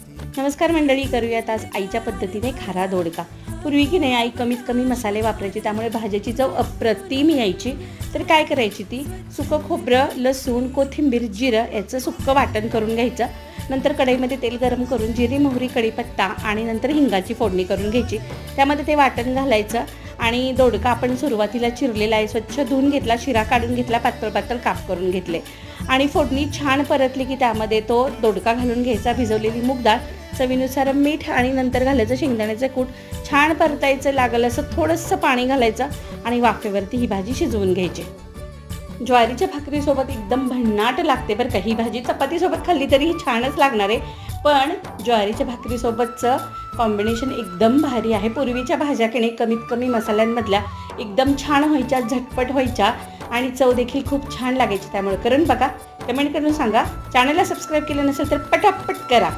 नमस्कार मंडळी, करूयात आज आईच्या पद्धतीने खारा दोडका। पूर्वी की नाही आई कमीत कमी मसाले वापरायची, त्यामुळे भाजीची चव अप्रतिम यायची। तर काय करायची ती, सुकं खोबरं, लसूण, कोथिंबीर, जिरं याचं सुक्कं वाटण करून घ्यायचं। नंतर कढईमध्ये तेल गरम करून जिरे, मोहरी, कढीपत्ता आणि नंतर हिंगाची फोडणी करून घ्यायची। त्यामध्ये ते वाटण घालायचं आणि दोडका आपण सुरुवातीला चिरलेला आहे, स्वच्छ धुवून घेतला, शिरा काढून घेतला, पातळ पातळ काप करून घेतले आणि फोडणी छान परतली की त्यामध्ये तो दोडका घालून घ्यायचा, भिजवलेली मूग डाळ, चवीनुसार मीठ आणि नंतर घालायचं शेंगदाण्याचं कूट। छान परतायचं, लागलं असं थोडंसं पाणी घालायचं आणि वाफेवरती ही भाजी शिजवून घ्यायची। ज्वारीच्या भाकरीसोबत एकदम भन्नाट लागते बरं का ही भाजी। चपातीसोबत खाल्ली तरी ही छानच लागणार आहे, पण ज्वारीच्या भाकरीसोबतचं कॉम्बिनेशन एकदम भारी आहे। पूर्वीच्या भाज्या की नाही कमीत कमी मसाल्यांमधल्या एकदम छान व्हायच्या, झटपट व्हायच्या आणि चव देखील खूप छान लागायची। त्यामुळे करून बघा, कमेंट करून सांगा। चॅनलला सबस्क्राईब केलं नसेल तर पटापट करा।